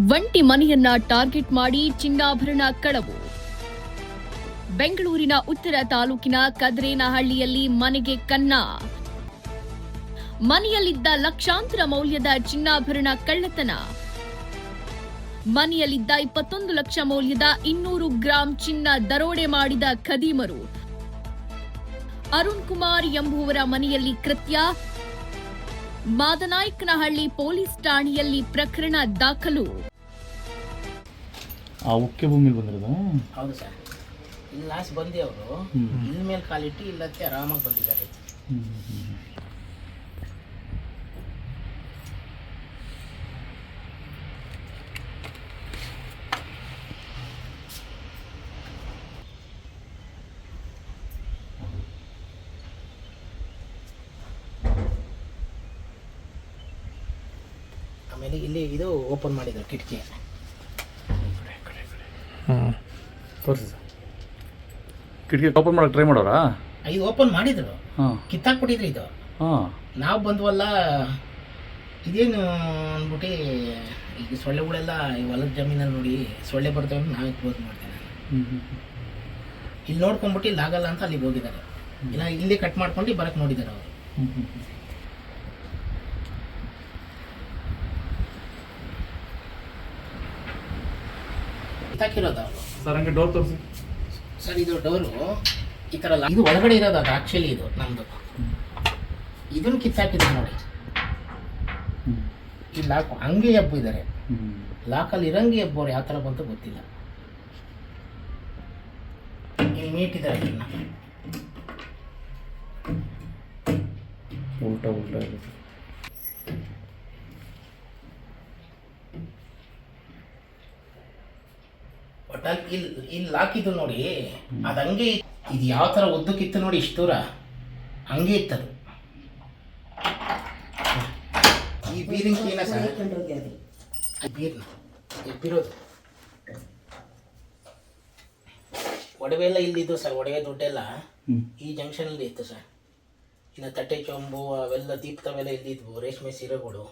ಒಂಟಿ ಮನೆಯನ್ನ ಟಾರ್ಗೆಟ್ ಮಾಡಿ ಚಿನ್ನಾಭರಣ ಕಳವು. ಬೆಂಗಳೂರಿನ ಉತ್ತರ ತಾಲೂಕಿನ ಕದ್ರೇನಹಳ್ಳಿಯಲ್ಲಿ ಮನೆಗೆ ಕನ್ನ. ಮನೆಯಲ್ಲಿದ್ದ ಲಕ್ಷಾಂತರ ಮೌಲ್ಯದ ಚಿನ್ನಾಭರಣ ಕಳ್ಳತನ. ಮನೆಯಲ್ಲಿದ್ದ 21 ಲಕ್ಷ ಮೌಲ್ಯದ 200 ಗ್ರಾಂ ಚಿನ್ನ ದರೋಡೆ ಮಾಡಿದ ಖದೀಮರು. ಅರುಣ್ ಕುಮಾರ್ ಎಂಬುವರ ಮನೆಯಲ್ಲಿ ಕೃತ್ಯ. ಮಾದನಾಯಕನಹಳ್ಳಿ ಪೊಲೀಸ್ ಠಾಣೆಯಲ್ಲಿ ಪ್ರಕರಣ ದಾಖಲು. ಆ ಉಕ್ಕೆ ಭೂಮಿಲಿ ಬಂದಿರೋದು? ಹೌದು ಸರ್. ಇಲ್ಲಿ ಲಾಸ್ಟ್ ಬಂದು ಅವರು ಇಲ್ಲಿ ಮೇಲೆ ಕಾಲಿಟ್ಟು ಇಲ್ಲತ್ತೆ ಆರಾಮಾಗಿ ಬಂದಿದ್ದಾರೆ. ಆಮೇಲೆ ಇಲ್ಲಿ ಇದು ಓಪನ್ ಮಾಡಿದ್ರು ಕಿಟಕಿ. ತೋರಿಸಿ ಸರ್. ಕಿಟಕಿ ಓಪನ್ ಮಾಡೋಕೆ ಟ್ರೈ ಮಾಡೋರಾ? ಇದು ಓಪನ್ ಮಾಡಿದ್ರು, ಹಾಂ, ಕಿತ್ತಾಕ್ಬಿಟ್ಟಿದ್ರು. ಇದು ಹಾಂ, ನಾವು ಬಂದ್ವಲ್ಲ ಇದೇನು ಅಂದ್ಬಿಟ್ಟು ಈಗ ಸೊಳ್ಳೆಗಳೆಲ್ಲ ಈ ಹೊಲದ ಜಮೀನಲ್ಲಿ ನೋಡಿ ಸೊಳ್ಳೆ ಬರ್ತವೆ ಅಂತ ನಾವೇ ಕ್ಲೋಸ್ ಮಾಡ್ತೇವೆ. ಇಲ್ಲಿ ನೋಡ್ಕೊಂಡ್ಬಿಟ್ಟು ಇಲ್ಲಿ ಆಗಲ್ಲ ಅಂತ ಅಲ್ಲಿಗೆ ಹೋಗಿದ್ದಾರೆ. ಇಲ್ಲ ಇಲ್ಲಿ ಕಟ್ ಮಾಡ್ಕೊಂಡು ಬರಕ್ಕೆ ನೋಡಿದ್ದಾರೆ ಅವರು. ಕಿತ್ತಾಕಿರೋದು ಅವರು. ಸರ್ ಹಂಗೆ ಡೋರ್ ತೋರಿಸಿ ಸರ್. ಇದು ಡೋರು ಈ ಥರ ಇದು ಒಳಗಡೆ ಇರೋದು. ಅದು ಆ್ಯಕ್ಚುಲಿ ಇದು ನಮ್ಮದು. ಇದನ್ನು ಕಿತ್ತಾಕಿದ್ರು ನೋಡಿ. ಈ ಲಾಕ್ ಹಂಗೆ ಎಬ್ಬಿದ್ದಾರೆ. ಲಾಕಲ್ಲಿ ಇರಂಗೆ ಎಬ್ಬೋರು ಯಾವ ಥರ ಬಂತು ಗೊತ್ತಿಲ್ಲ. ಇಲ್ಲಿ ಮೀಟಿದ್ದಾರೆ ಅದನ್ನು. ಉಲ್ಟಾ ಉಲ್ಟಾ ಒಟ್ಟಲ್ಲಿ ಇಲ್ಲಿ ಲಾಕಿದ್ದು ನೋಡಿ. ಅದು ಹಂಗೆ ಇದು ಯಾವ ಥರ ಉದ್ದಕ್ಕಿತ್ತು ನೋಡಿ, ಇಷ್ಟು ದೂರ ಹಂಗೆ ಇತ್ತದು. ಈ ಬೀರಿನ ಕೀನ ಸರ್, ಬೀರ್ನ ಎಬ್ಬಿರೋದು. ಒಡವೆ ಎಲ್ಲ ಇಲ್ಲಿದ್ದು ಸರ್. ಒಡವೆ ದುಡ್ಡೆಲ್ಲ ಈ ಜಂಕ್ಷನಲ್ಲಿ ಇತ್ತು ಸರ್. ಇನ್ನು ತಟ್ಟೆ ಚೊಂಬು ಅವೆಲ್ಲ ದೀಪದವೆಲ್ಲ ಇಲ್ಲಿದ್ವು. ರೇಷ್ಮೆ ಸೀರೆಗಳು